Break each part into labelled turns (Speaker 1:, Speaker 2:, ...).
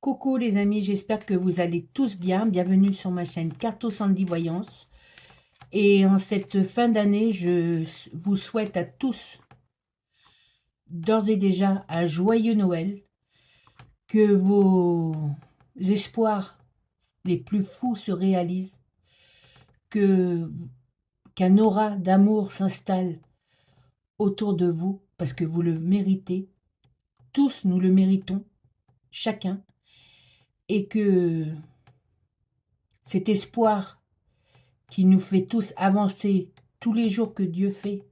Speaker 1: Coucou les amis, j'espère que vous allez tous bien. Bienvenue sur ma chaîne Carto Sandy Voyance. Et en cette fin d'année, je vous souhaite à tous, d'ores et déjà, un joyeux Noël. Que vos espoirs les plus fous se réalisent. Qu'un aura d'amour s'installe autour de vous, parce que vous le méritez. Tous, nous le méritons, chacun. Et que cet espoir qui nous fait tous avancer tous les jours que Dieu fait,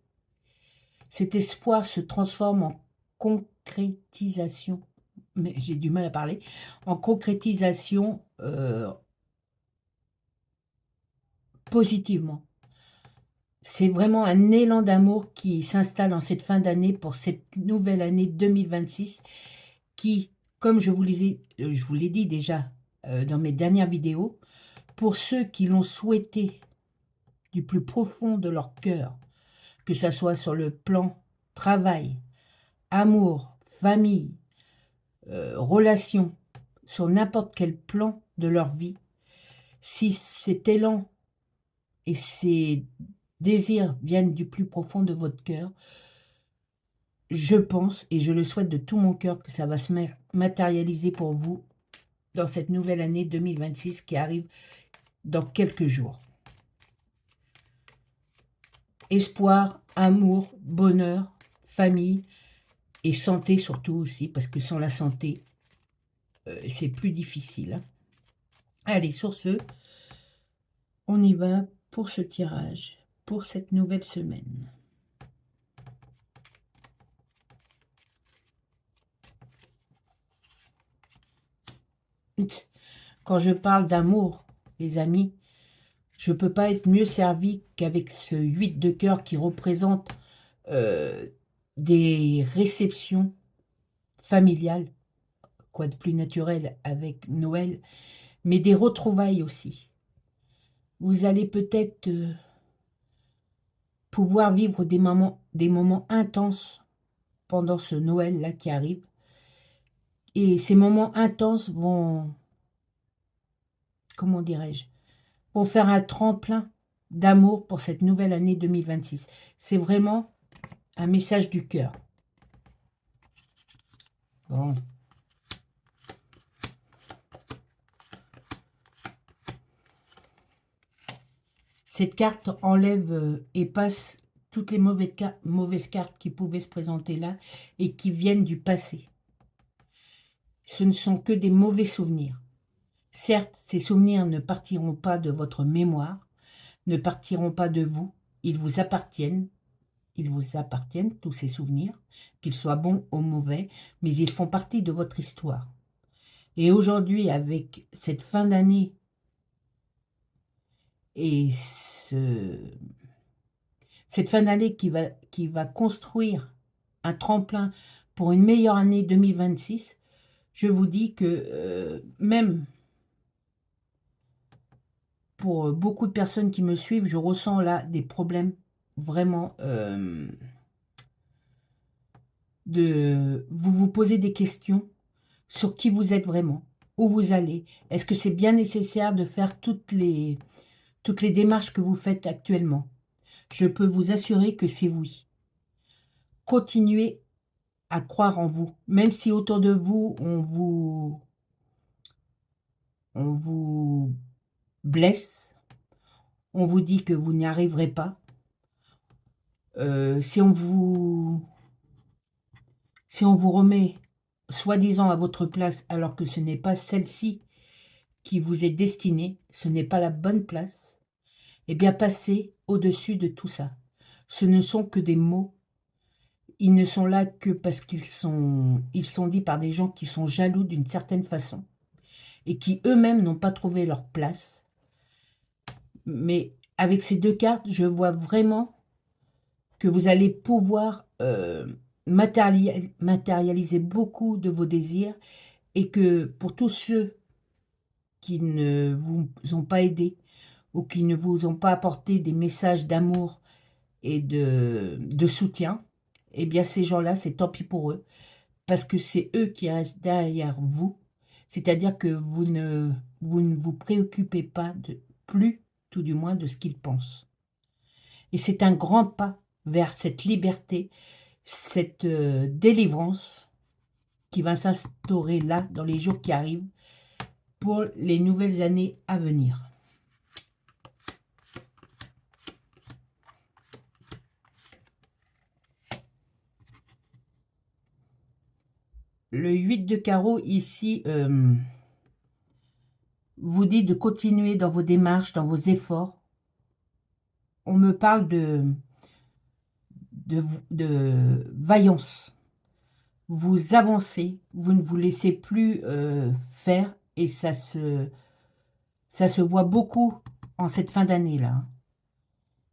Speaker 1: cet espoir se transforme en concrétisation, mais j'ai du mal à parler, en concrétisation positivement. C'est vraiment un élan d'amour qui s'installe en cette fin d'année pour cette nouvelle année 2026 qui, comme je vous l'ai dit déjà dans mes dernières vidéos, pour ceux qui l'ont souhaité du plus profond de leur cœur, que ça soit sur le plan travail, amour, famille, relations, sur n'importe quel plan de leur vie, si cet élan et ces désirs viennent du plus profond de votre cœur, je pense et je le souhaite de tout mon cœur que ça va se matérialiser pour vous dans cette nouvelle année 2026 qui arrive dans quelques jours. Espoir, amour, bonheur, famille et santé surtout aussi, parce que sans la santé, c'est plus difficile, hein. Allez, sur ce, on y va pour ce tirage, pour cette nouvelle semaine. Quand je parle d'amour, les amis, je ne peux pas être mieux servi qu'avec ce 8 de cœur qui représente des réceptions familiales, quoi de plus naturel avec Noël, mais des retrouvailles aussi. Vous allez peut-être pouvoir vivre des moments intenses pendant ce Noël-là qui arrive. Et ces moments intenses vont, comment dirais-je, vont faire un tremplin d'amour pour cette nouvelle année 2026. C'est vraiment un message du cœur. Bon. Cette carte enlève et passe toutes les mauvaises cartes qui pouvaient se présenter là et qui viennent du passé. Ce ne sont que des mauvais souvenirs. Certes, ces souvenirs ne partiront pas de votre mémoire, ne partiront pas de vous, ils vous appartiennent, tous ces souvenirs, qu'ils soient bons ou mauvais, mais ils font partie de votre histoire. Et aujourd'hui, avec cette fin d'année et cette fin d'année qui va construire un tremplin pour une meilleure année 2026, je vous dis que même pour beaucoup de personnes qui me suivent, je ressens là des problèmes vraiment vous vous posez des questions sur qui vous êtes vraiment, où vous allez. Est-ce que c'est bien nécessaire de faire toutes les démarches que vous faites actuellement? Je peux vous assurer que c'est oui. Continuez à croire en vous, même si autour de vous, on vous blesse, on vous dit que vous n'y arriverez pas. Si on vous remet soi-disant à votre place alors que ce n'est pas celle-ci qui vous est destinée, ce n'est pas la bonne place, eh bien passez au-dessus de tout ça. Ce ne sont que des mots. Ils ne sont là que parce qu'ils sont dits par des gens qui sont jaloux d'une certaine façon et qui eux-mêmes n'ont pas trouvé leur place. Mais avec ces deux cartes, je vois vraiment que vous allez pouvoir matérialiser beaucoup de vos désirs et que pour tous ceux qui ne vous ont pas aidé ou qui ne vous ont pas apporté des messages d'amour et de soutien, eh bien ces gens-là, c'est tant pis pour eux, parce que c'est eux qui restent derrière vous, C'est-à-dire que vous ne vous préoccupez pas plus, tout du moins, de ce qu'ils pensent. Et c'est un grand pas vers cette liberté, cette, délivrance qui va s'instaurer là, dans les jours qui arrivent, pour les nouvelles années à venir. Le 8 de carreau ici, vous dit de continuer dans vos démarches, dans vos efforts. On me parle de vaillance. Vous avancez, vous ne vous laissez plus, faire et ça se voit beaucoup en cette fin d'année-là, hein.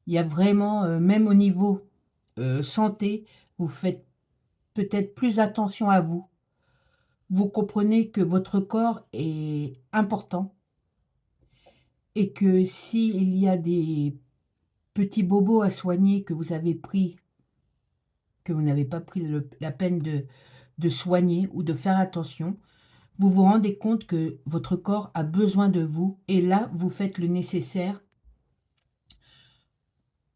Speaker 1: Il y a vraiment, même au niveau, santé, vous faites peut-être plus attention à vous. Vous comprenez que votre corps est important et que s'il y a des petits bobos à soigner que vous avez pris, que vous n'avez pas pris la peine de soigner ou de faire attention, vous vous rendez compte que votre corps a besoin de vous et là, vous faites le nécessaire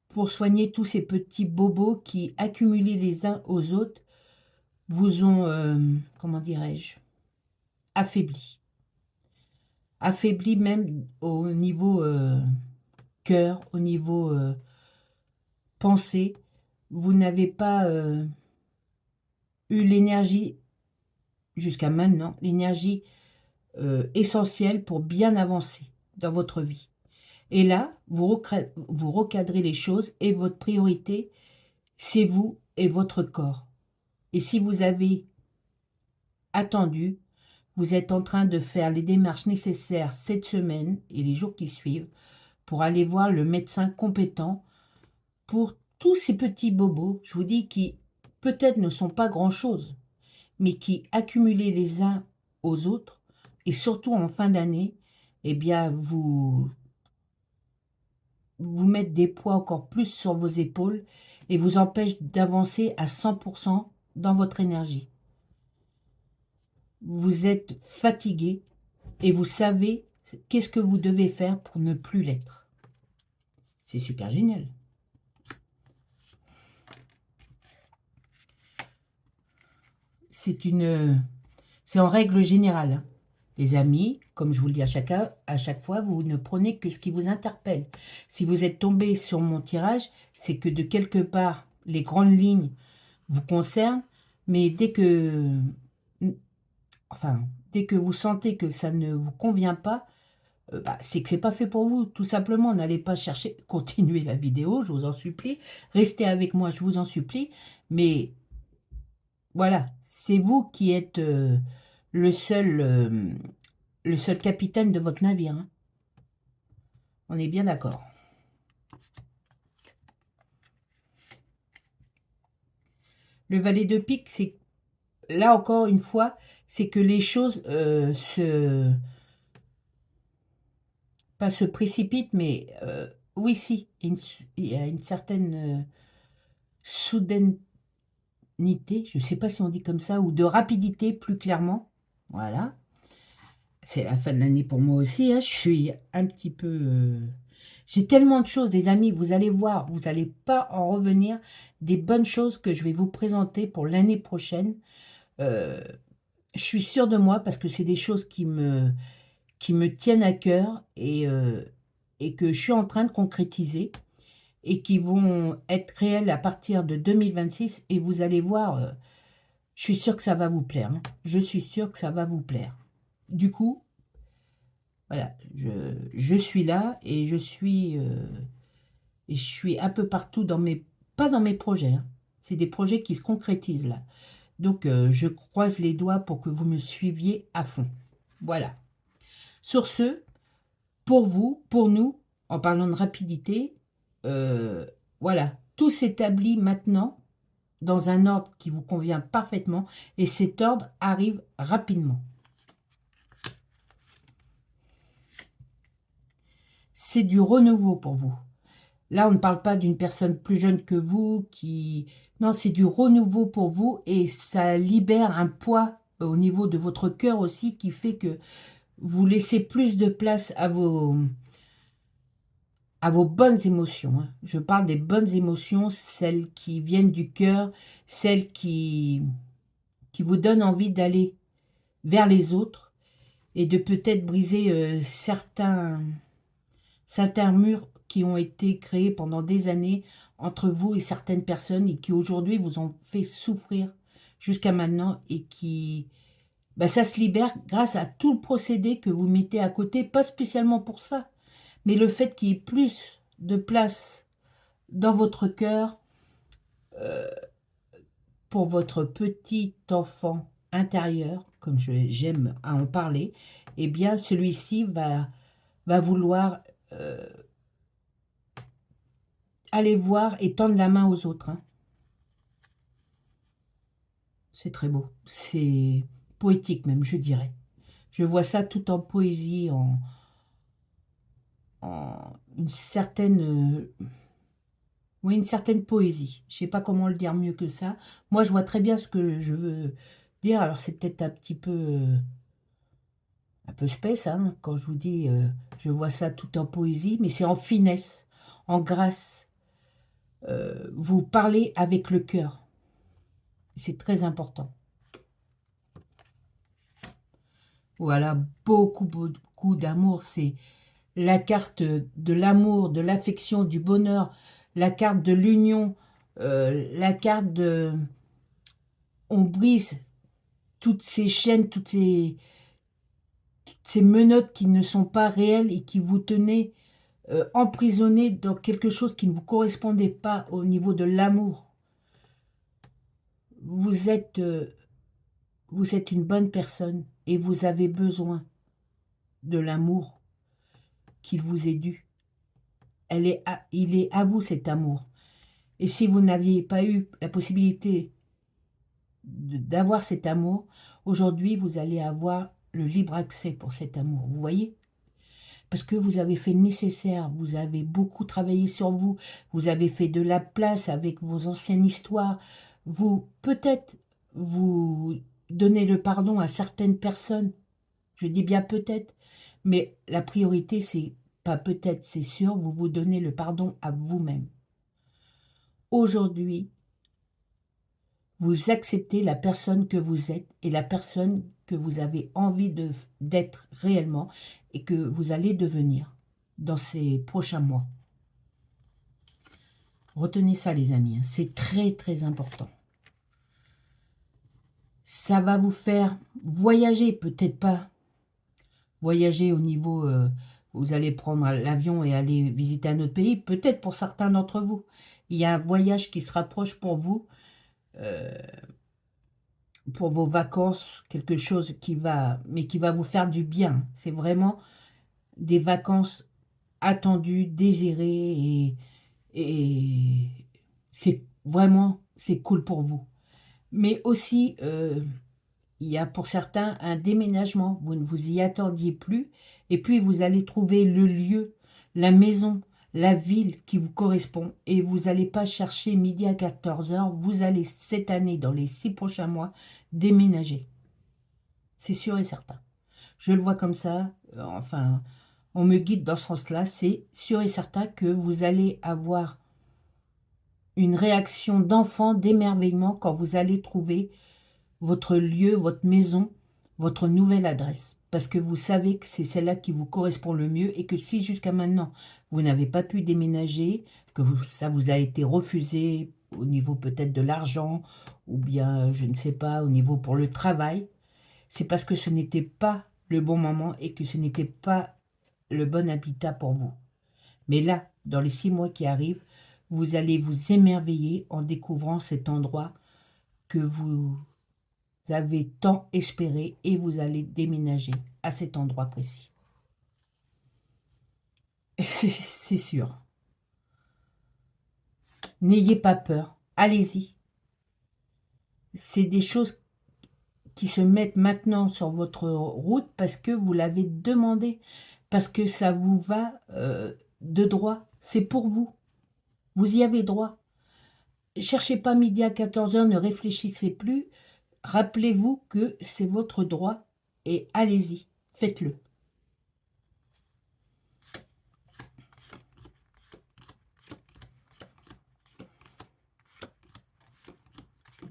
Speaker 1: pour soigner tous ces petits bobos qui, accumulés les uns aux autres, vous ont, comment dirais-je, affaibli. Affaibli même au niveau, cœur, au niveau, pensée. Vous n'avez pas, eu l'énergie, jusqu'à maintenant, l'énergie, essentielle pour bien avancer dans votre vie. Et là, vous recadrez les choses et votre priorité, c'est vous et votre corps. Et si vous avez attendu, vous êtes en train de faire les démarches nécessaires cette semaine et les jours qui suivent pour aller voir le médecin compétent pour tous ces petits bobos, je vous dis, qui peut-être ne sont pas grand-chose, mais qui, accumulés les uns aux autres, et surtout en fin d'année, eh bien, vous mettent des poids encore plus sur vos épaules et vous empêchent d'avancer à 100% dans votre énergie. Vous êtes fatigué et vous savez qu'est-ce que vous devez faire pour ne plus l'être. C'est super génial. C'est en règle générale, hein. Les amis, comme je vous le dis à chaque fois, vous ne prenez que ce qui vous interpelle. Si vous êtes tombé sur mon tirage, c'est que de quelque part, les grandes lignes vous concernent, mais dès que vous sentez que ça ne vous convient pas, c'est que c'est pas fait pour vous, tout simplement. N'allez pas chercher, continuez la vidéo, je vous en supplie. Restez avec moi, je vous en supplie. Mais voilà, c'est vous qui êtes le seul capitaine de votre navire, hein. On est bien d'accord. Le valet de pique, c'est là encore une fois, c'est que les choses pas se précipitent, mais oui, si, il y a une certaine soudaineté, je ne sais pas si on dit comme ça, ou de rapidité plus clairement. Voilà. C'est la fin de l'année pour moi aussi, hein. Je suis un petit peu... j'ai tellement de choses, des amis, vous allez voir, vous n'allez pas en revenir, des bonnes choses que je vais vous présenter pour l'année prochaine. Euh, je suis sûre de moi parce que c'est des choses qui me tiennent à cœur et que je suis en train de concrétiser et qui vont être réelles à partir de 2026 et vous allez voir, je suis sûre que ça va vous plaire, hein. Je suis sûre que ça va vous plaire. Du coup, voilà, je suis là et je suis un peu partout pas dans mes projets, hein. C'est des projets qui se concrétisent là. Donc, je croise les doigts pour que vous me suiviez à fond. Voilà. Sur ce, pour vous, pour nous, en parlant de rapidité, voilà, tout s'établit maintenant dans un ordre qui vous convient parfaitement et cet ordre arrive rapidement. C'est du renouveau pour vous. Là, on ne parle pas d'une personne plus jeune que vous qui... Non, c'est du renouveau pour vous et ça libère un poids au niveau de votre cœur aussi qui fait que vous laissez plus de place à vos bonnes émotions, hein. Je parle des bonnes émotions, celles qui viennent du cœur, celles qui vous donnent envie d'aller vers les autres et de peut-être briser, certains murs qui ont été créés pendant des années entre vous et certaines personnes et qui aujourd'hui vous ont fait souffrir jusqu'à maintenant et qui bah, ça se libère grâce à tout le procédé que vous mettez à côté, pas spécialement pour ça, mais le fait qu'il y ait plus de place dans votre cœur, heu, pour votre petit enfant intérieur, comme j'aime à en parler, eh bien celui-ci va vouloir, heu, aller voir et tendre la main aux autres, hein. C'est très beau, c'est poétique même, je dirais. Je vois ça tout en poésie, en une certaine, oui, une certaine poésie. Je sais pas comment le dire mieux que ça. Moi, je vois très bien ce que je veux dire. Alors c'est peut-être un peu space, hein, quand je vous dis, je vois ça tout en poésie, mais c'est en finesse, en grâce. Vous parlez avec le cœur. C'est très important. Voilà, beaucoup, beaucoup d'amour. C'est la carte de l'amour, de l'affection, du bonheur, la carte de l'union, la carte de on brise toutes ces chaînes, toutes ces menottes qui ne sont pas réelles et qui vous tenaient, emprisonnés dans quelque chose qui ne vous correspondait pas au niveau de l'amour. Vous êtes, vous êtes une bonne personne et vous avez besoin de l'amour qu'il vous est dû. Il est à vous cet amour. Et si vous n'aviez pas eu la possibilité d'avoir cet amour, aujourd'hui vous allez avoir le libre accès pour cet amour. Vous voyez? Parce que vous avez fait le nécessaire, vous avez beaucoup travaillé sur vous, vous avez fait de la place avec vos anciennes histoires, vous peut-être vous donnez le pardon à certaines personnes, je dis bien peut-être, mais la priorité c'est pas peut-être, c'est sûr, vous vous donnez le pardon à vous-même. Aujourd'hui, vous acceptez la personne que vous êtes et la personne que vous avez envie d'être réellement et que vous allez devenir dans ces prochains mois. Retenez ça les amis, hein, c'est très, très important. Ça va vous faire voyager, peut-être pas voyager au niveau, vous allez prendre l'avion et aller visiter un autre pays, peut-être pour certains d'entre vous. Il y a un voyage qui se rapproche pour vous, heu, pour vos vacances, quelque chose qui va vous faire du bien. C'est vraiment des vacances attendues, désirées et c'est vraiment c'est cool pour vous. Mais aussi, il y a pour certains un déménagement. Vous ne vous y attendiez plus et puis vous allez trouver le lieu, la maison, la ville qui vous correspond et vous allez pas chercher midi à 14h. Vous allez cette année, dans les 6 prochains mois, déménager. C'est sûr et certain. Je le vois comme ça, enfin, on me guide dans ce sens-là. C'est sûr et certain que vous allez avoir une réaction d'enfant, d'émerveillement quand vous allez trouver votre lieu, votre maison, votre nouvelle adresse. Parce que vous savez que c'est celle-là qui vous correspond le mieux et que si jusqu'à maintenant, vous n'avez pas pu déménager, que ça vous a été refusé au niveau peut-être de l'argent ou bien, je ne sais pas, au niveau pour le travail, c'est parce que ce n'était pas le bon moment et que ce n'était pas le bon habitat pour vous. Mais là, dans les 6 mois qui arrivent, vous allez vous émerveiller en découvrant cet endroit que vous avez tant espéré et vous allez déménager à cet endroit précis. C'est sûr. N'ayez pas peur, allez-y. C'est des choses qui se mettent maintenant sur votre route parce que vous l'avez demandé, parce que ça vous va de droit, c'est pour vous. Vous y avez droit. Cherchez pas midi à 14h, ne réfléchissez plus. rappelez-vous que c'est votre droit et allez-y, faites-le.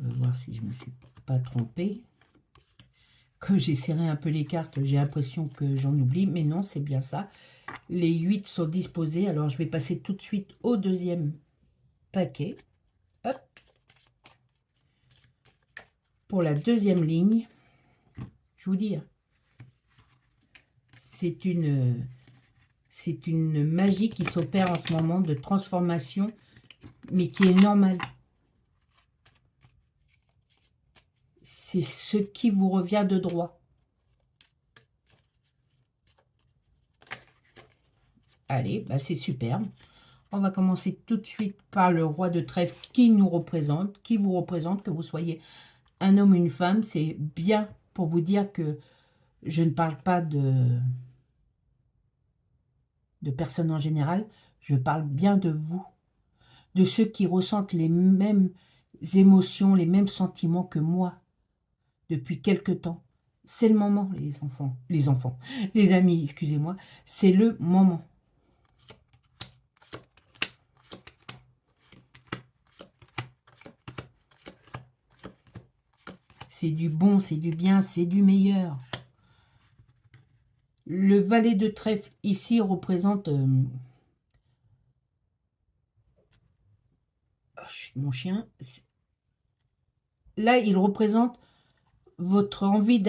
Speaker 1: On va voir si je me suis pas trompée. Comme j'ai serré un peu les cartes, j'ai l'impression que j'en oublie, mais non, c'est bien ça. Les 8 sont disposés, alors je vais passer tout de suite au deuxième paquet. Hop. Pour la deuxième ligne, je vous dis, c'est une magie qui s'opère en ce moment de transformation, mais qui est normale. C'est ce qui vous revient de droit. Allez, bah c'est superbe. On va commencer tout de suite par le roi de trèfle qui nous représente, qui vous représente, que vous soyez un homme ou une femme. C'est bien pour vous dire que je ne parle pas de personnes en général, je parle bien de vous, de ceux qui ressentent les mêmes émotions, les mêmes sentiments que moi depuis quelque temps. C'est le moment, les amis, excusez-moi, c'est le moment. C'est du bon, c'est du bien, c'est du meilleur. Le valet de trèfle ici représente... mon chien. Là, il représente votre envie,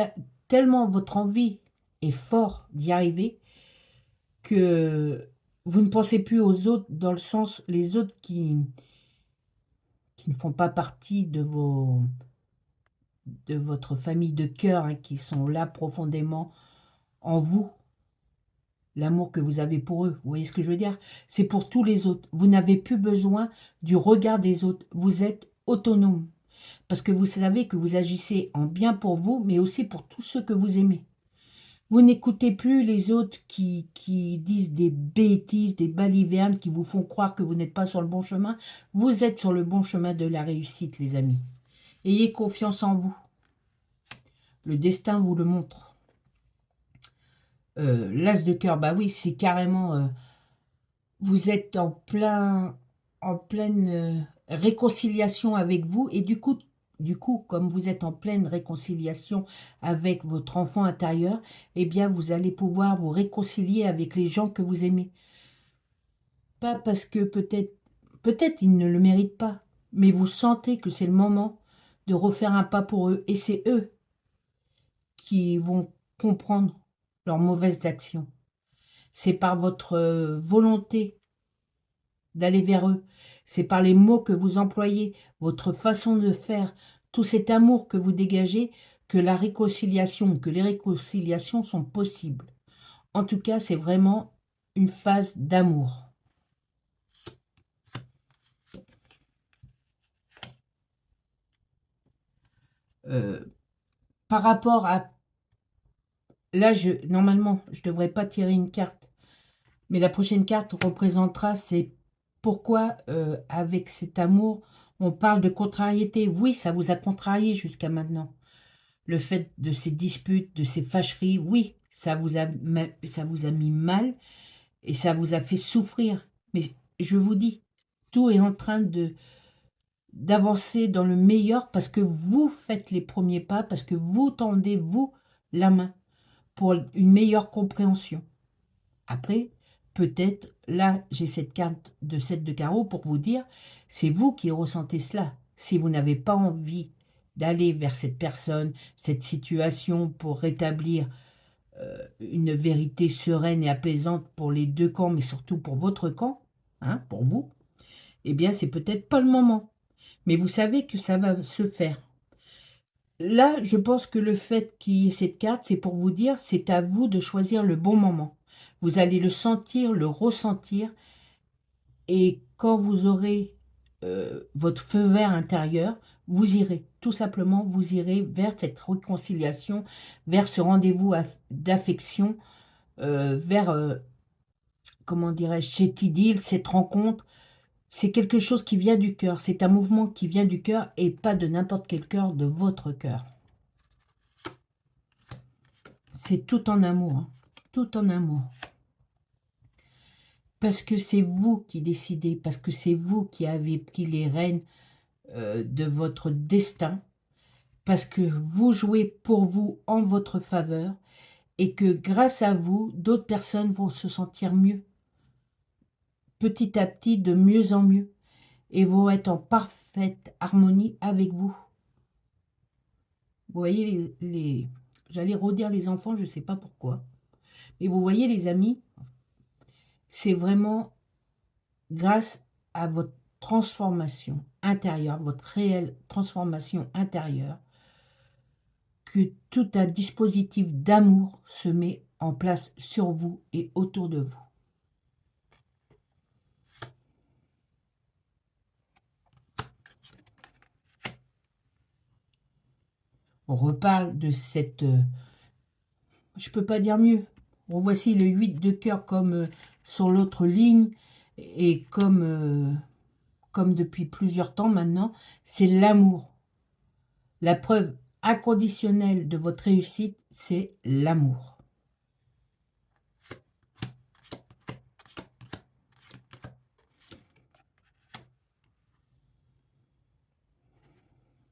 Speaker 1: tellement votre envie est fort d'y arriver, que vous ne pensez plus aux autres, dans le sens, les autres qui ne font pas partie de votre famille de cœur, hein, qui sont là profondément en vous, l'amour que vous avez pour eux. Vous voyez ce que je veux dire? C'est pour tous les autres. Vous n'avez plus besoin du regard des autres. Vous êtes autonome. Parce que vous savez que vous agissez en bien pour vous, mais aussi pour tous ceux que vous aimez. Vous n'écoutez plus les autres qui disent des bêtises, des balivernes, qui vous font croire que vous n'êtes pas sur le bon chemin. Vous êtes sur le bon chemin de la réussite, les amis. Ayez confiance en vous. Le destin vous le montre. L'as de cœur, bah oui, c'est carrément... vous êtes en pleine réconciliation avec vous. Et du coup, comme vous êtes en pleine réconciliation avec votre enfant intérieur, eh bien, vous allez pouvoir vous réconcilier avec les gens que vous aimez. Pas parce que peut-être ils ne le méritent pas, mais vous sentez que c'est le moment de refaire un pas pour eux. Et c'est eux qui vont comprendre leurs mauvaises actions. C'est par votre volonté d'aller vers eux. C'est par les mots que vous employez, votre façon de faire, tout cet amour que vous dégagez, que la réconciliation, que les réconciliations sont possibles. En tout cas, c'est vraiment une phase d'amour. Par rapport à... Là, normalement, je ne devrais pas tirer une carte, mais la prochaine carte représentera, c'est pourquoi, avec cet amour, on parle de contrariété. Oui, ça vous a contrarié jusqu'à maintenant. Le fait de ces disputes, de ces fâcheries, oui, ça vous a mis mal et ça vous a fait souffrir. Mais je vous dis, tout est en train d'avancer dans le meilleur parce que vous faites les premiers pas, parce que vous tendez, vous, la main pour une meilleure compréhension. Après, peut-être, là, j'ai cette carte de 7 de carreau pour vous dire, c'est vous qui ressentez cela. Si vous n'avez pas envie d'aller vers cette personne, cette situation pour rétablir une vérité sereine et apaisante pour les deux camps, mais surtout pour votre camp, hein, pour vous, eh bien, c'est peut-être pas le moment. Mais vous savez que ça va se faire. Là, je pense que le fait qu'il y ait cette carte, c'est pour vous dire, c'est à vous de choisir le bon moment. Vous allez le sentir, le ressentir, et quand vous aurez votre feu vert intérieur, vous irez, tout simplement, vous irez vers cette réconciliation, vers ce rendez-vous d'affection, vers, comment dirais-je, cette idylle, cette rencontre, C'est quelque chose qui vient du cœur, c'est un mouvement qui vient du cœur et pas de n'importe quel cœur, de votre cœur. C'est tout en amour, hein, tout en amour. Parce que c'est vous qui décidez, parce que c'est vous qui avez pris les rênes de votre destin, parce que vous jouez pour vous en votre faveur et que grâce à vous, d'autres personnes vont se sentir mieux, petit à petit, de mieux en mieux, et vont être en parfaite harmonie avec vous. Vous voyez, j'allais redire les enfants, je ne sais pas pourquoi, mais vous voyez les amis, c'est vraiment grâce à votre transformation intérieure, votre réelle transformation intérieure, que tout un dispositif d'amour se met en place sur vous et autour de vous. On reparle de cette... je ne peux pas dire mieux. Voici le 8 de cœur comme sur l'autre ligne et comme depuis plusieurs temps maintenant, c'est l'amour. La preuve inconditionnelle de votre réussite, c'est l'amour.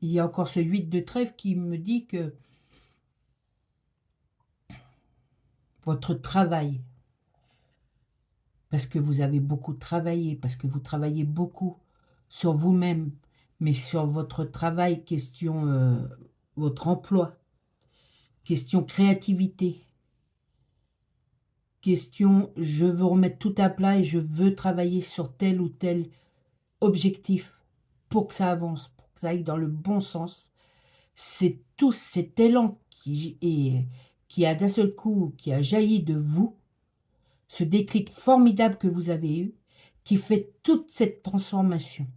Speaker 1: Il y a encore ce 8 de trèfle qui me dit que votre travail, parce que vous avez beaucoup travaillé, parce que vous travaillez beaucoup sur vous-même, mais sur votre travail, question votre emploi, question créativité, question je veux remettre tout à plat et je veux travailler sur tel ou tel objectif pour que ça avance, pour que ça aille dans le bon sens. C'est tout cet élan qui a d'un seul coup, qui a jailli de vous, ce déclic formidable que vous avez eu, qui fait toute cette transformation.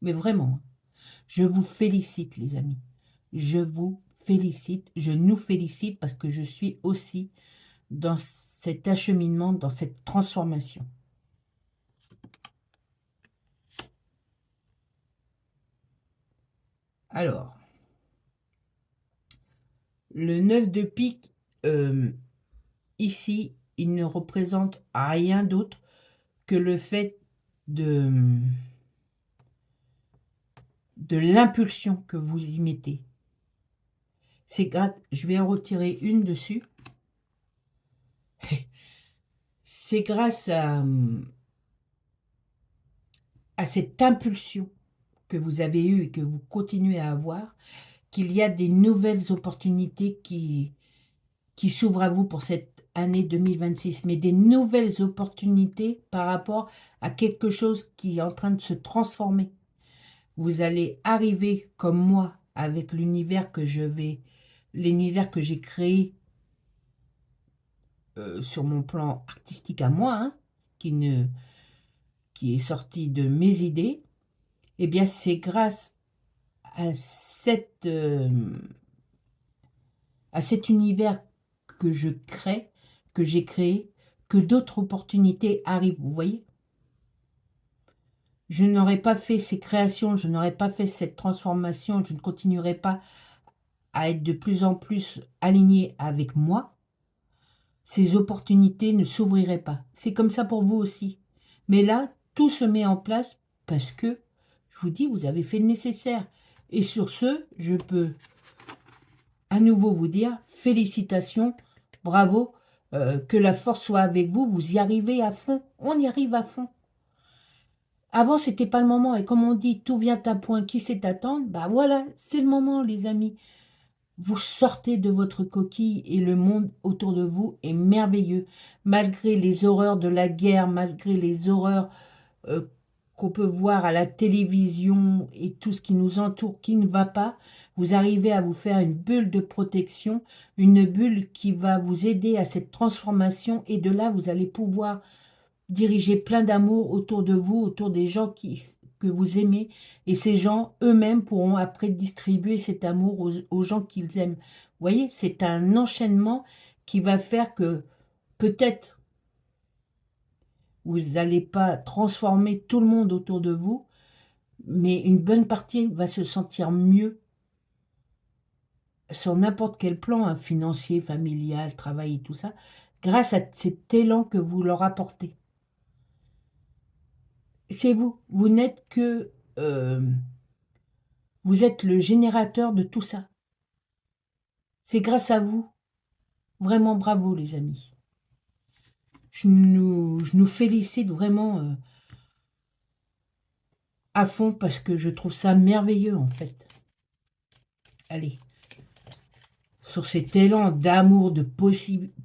Speaker 1: Mais vraiment, je vous félicite les amis. Je vous félicite, je nous félicite parce que je suis aussi dans cet acheminement, dans cette transformation. Alors, le 9 de pique, ici, il ne représente rien d'autre que le fait de l'impulsion que vous y mettez. C'est grave, je vais en retirer une dessus. C'est grâce à cette impulsion que vous avez eue et que vous continuez à avoir qu'il y a des nouvelles opportunités qui s'ouvrent à vous pour cette année 2026, mais des nouvelles opportunités par rapport à quelque chose qui est en train de se transformer. Vous allez arriver comme moi avec l'univers que j'ai créé sur mon plan artistique à moi, hein, qui est sorti de mes idées. Eh bien, c'est grâce à cet univers que j'ai créé, que d'autres opportunités arrivent, vous voyez. Je n'aurais pas fait ces créations, je n'aurais pas fait cette transformation, je ne continuerais pas à être de plus en plus aligné avec moi, ces opportunités ne s'ouvriraient pas. C'est comme ça pour vous aussi. Mais là, tout se met en place parce que, je vous dis, vous avez fait le nécessaire. Et sur ce, je peux à nouveau vous dire félicitations, bravo, que la force soit avec vous, vous y arrivez à fond, on y arrive à fond. Avant, c'était pas le moment, et comme on dit, tout vient à point, qui sait attendre, bah voilà, c'est le moment, les amis. Vous sortez de votre coquille et le monde autour de vous est merveilleux. Malgré les horreurs de la guerre, malgré les horreurs euh, qu'on peut voir à la télévision et tout ce qui nous entoure qui ne va pas, vous arrivez à vous faire une bulle de protection, une bulle qui va vous aider à cette transformation et de là, vous allez pouvoir diriger plein d'amour autour de vous, autour des gens que vous aimez et ces gens eux-mêmes pourront après distribuer cet amour aux gens qu'ils aiment. Vous voyez, c'est un enchaînement qui va faire que peut-être vous n'allez pas transformer tout le monde autour de vous, mais une bonne partie va se sentir mieux sur n'importe quel plan, hein, financier, familial, travail et tout ça, grâce à cet élan que vous leur apportez. C'est vous, vous n'êtes que, vous êtes le générateur de tout ça. C'est grâce à vous. Vraiment bravo les amis. Je nous félicite vraiment, à fond parce que je trouve ça merveilleux en fait. Allez, sur cet élan d'amour, de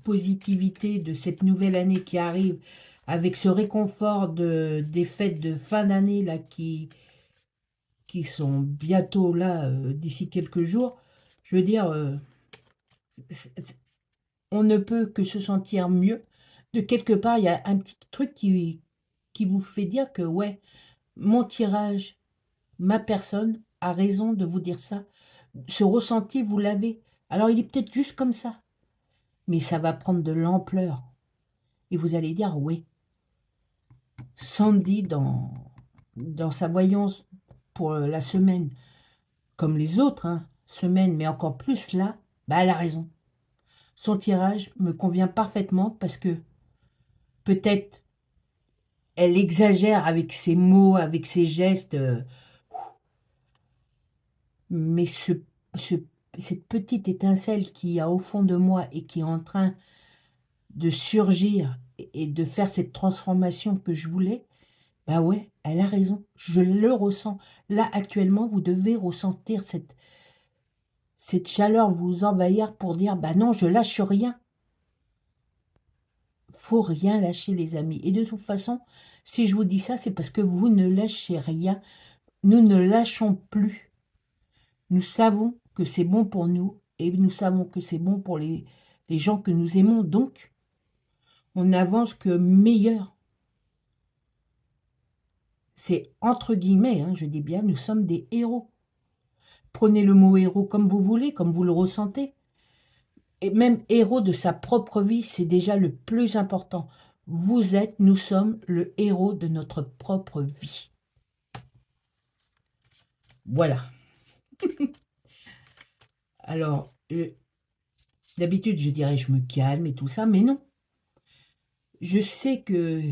Speaker 1: positivité de cette nouvelle année qui arrive, avec ce réconfort des fêtes de fin d'année là qui sont bientôt là, d'ici quelques jours, je veux dire, on ne peut que se sentir mieux. De quelque part, il y a un petit truc qui vous fait dire que ouais, mon tirage, ma personne a raison de vous dire ça. Ce ressenti, vous l'avez. Alors, il est peut-être juste comme ça, mais ça va prendre de l'ampleur. Et vous allez dire, oui, Sandy, dans sa voyance pour la semaine, comme les autres, hein, semaines, mais encore plus là, bah, elle a raison. Son tirage me convient parfaitement parce que peut-être elle exagère avec ses mots, avec ses gestes, mais ce cette petite étincelle qu'il y a au fond de moi et qui est en train de surgir et de faire cette transformation que je voulais, bah, ouais, elle a raison, je le ressens. Là, actuellement, vous devez ressentir cette chaleur vous envahir pour dire: «Bah, non, je lâche rien». Faut rien lâcher les amis et de toute façon, si je vous dis ça, c'est parce que vous ne lâchez rien. Nous ne lâchons plus. Nous savons que c'est bon pour nous et nous savons que c'est bon pour les gens que nous aimons, donc on n'avance que meilleur. C'est entre guillemets, hein, je dis bien, nous sommes des héros. Prenez le mot héros comme vous voulez, comme vous le ressentez. Et même héros de sa propre vie, c'est déjà le plus important. Vous êtes, nous sommes le héros de notre propre vie. Voilà. Alors, d'habitude, je dirais je me calme et tout ça, mais non. Je sais que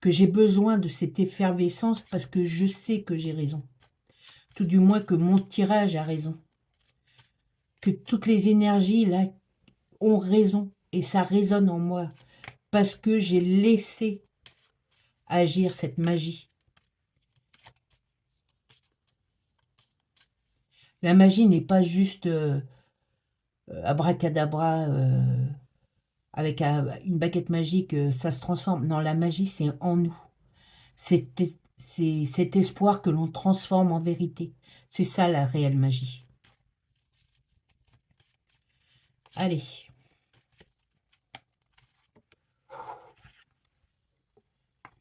Speaker 1: j'ai besoin de cette effervescence parce que je sais que j'ai raison. Tout du moins que mon tirage a raison. Que toutes les énergies là ont raison et ça résonne en moi parce que j'ai laissé agir cette magie. La magie n'est pas juste abracadabra avec une baguette magique, ça se transforme. Non, la magie, c'est en nous. C'est cet espoir que l'on transforme en vérité. C'est ça la réelle magie. Allez.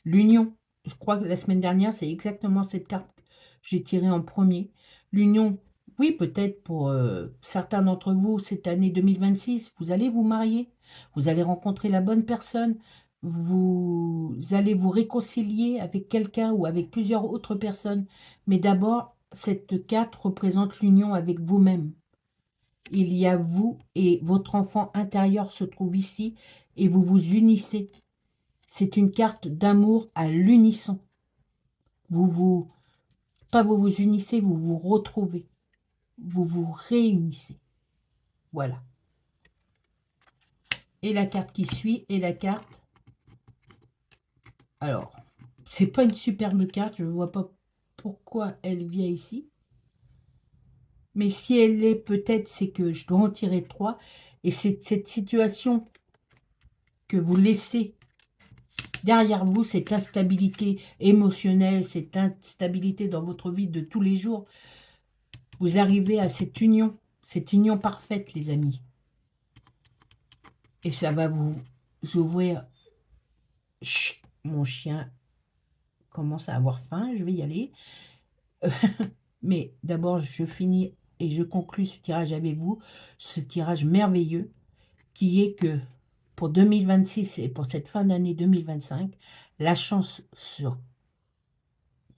Speaker 1: L'union. Je crois que la semaine dernière, c'est exactement cette carte que j'ai tirée en premier. L'union, oui, peut-être pour certains d'entre vous, cette année 2026, vous allez vous marier, vous allez rencontrer la bonne personne, vous allez vous réconcilier avec quelqu'un ou avec plusieurs autres personnes. Mais d'abord, cette carte représente l'union avec vous-même. Il y a vous et votre enfant intérieur se trouve ici et vous vous unissez. C'est une carte d'amour à l'unisson. Pas vous vous unissez, vous vous retrouvez. Vous vous réunissez. Voilà. Et la carte qui suit, et la carte... Alors, c'est pas une superbe carte, je ne vois pas pourquoi elle vient ici. Mais si elle est, peut-être, c'est que je dois en tirer 3. Et c'est cette situation que vous laissez derrière vous, cette instabilité émotionnelle, cette instabilité dans votre vie de tous les jours. Vous arrivez à cette union parfaite, les amis. Et ça va vous ouvrir. Chut, mon chien commence à avoir faim, je vais y aller. Mais d'abord, je finis et je conclus ce tirage avec vous. Ce tirage merveilleux qui est que pour 2026 et pour cette fin d'année 2025, La chance sur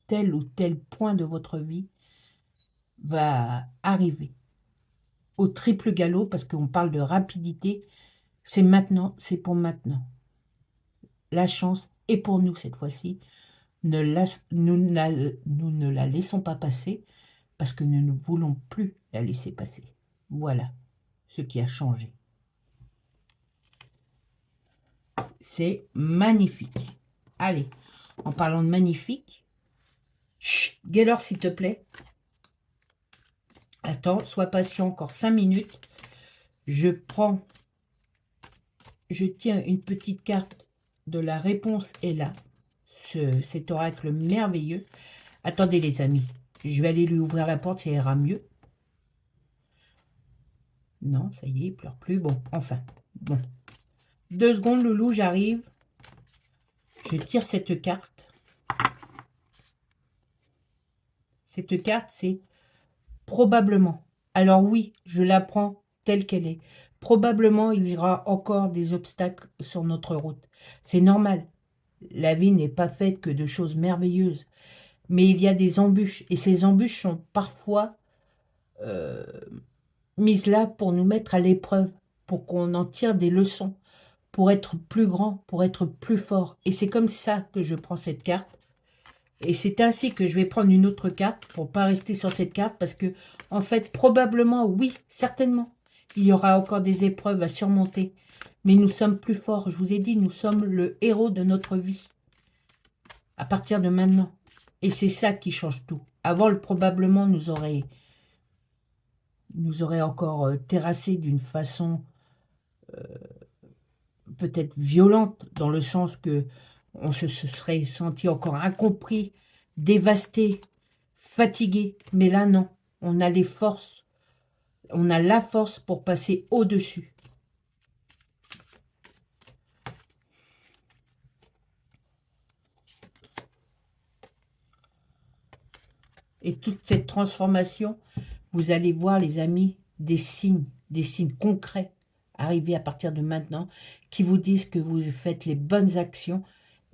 Speaker 1: tel ou tel point de votre vie va arriver au triple galop parce qu'on parle de rapidité. C'est maintenant, c'est pour maintenant. La chance est pour nous cette fois-ci. Nous ne la laissons pas passer parce que nous ne voulons plus la laisser passer. Voilà ce qui a changé. C'est magnifique. Allez, en parlant de magnifique, chut, Gaylor, s'il te plaît. Attends, sois patient encore 5 minutes. Je tiens une petite carte de la réponse est là. Cet oracle merveilleux. Attendez les amis, je vais aller lui ouvrir la porte, ça ira mieux. Non, ça y est, il pleure plus. Bon, enfin, bon. 2 secondes, loulou, j'arrive. Je tire cette carte. Cette carte, c'est probablement. Alors oui, je la prends telle qu'elle est. Probablement, il y aura encore des obstacles sur notre route. C'est normal. La vie n'est pas faite que de choses merveilleuses. Mais il y a des embûches. Et ces embûches sont parfois mises là pour nous mettre à l'épreuve, pour qu'on en tire des leçons, pour être plus grand, pour être plus fort. Et c'est comme ça que je prends cette carte. Et c'est ainsi que je vais prendre une autre carte pour ne pas rester sur cette carte parce que, en fait, probablement, oui, certainement, il y aura encore des épreuves à surmonter. Mais nous sommes plus forts. Je vous ai dit, nous sommes le héros de notre vie. À partir de maintenant. Et c'est ça qui change tout. Avant, probablement, nous aurait encore terrassé d'une façon peut-être violente, dans le sens que on se serait senti encore incompris, dévasté, fatigué. Mais là, non. On a les forces. On a la force pour passer au-dessus. Et toute cette transformation, vous allez voir, les amis, des signes concrets arriver à partir de maintenant qui vous disent que vous faites les bonnes actions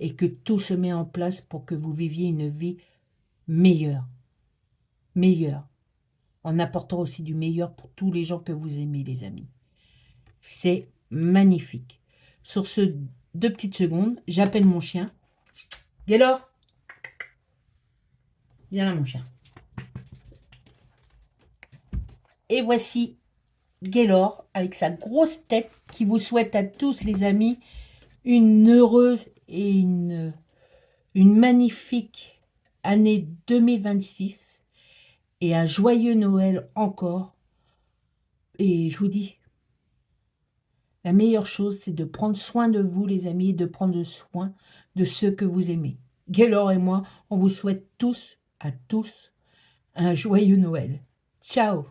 Speaker 1: et que tout se met en place pour que vous viviez une vie meilleure. Meilleure. En apportant aussi du meilleur pour tous les gens que vous aimez, les amis. C'est magnifique. Sur ce 2 petites secondes, j'appelle mon chien. Gaylor, viens là, mon chien. Et voici Gaylor avec sa grosse tête qui vous souhaite à tous, les amis, une heureuse et une magnifique année 2026 et un joyeux Noël encore. Et je vous dis, la meilleure chose, c'est de prendre soin de vous, les amis, et de prendre soin de ceux que vous aimez. Gaylor et moi, on vous souhaite tous, à tous, un joyeux Noël. Ciao!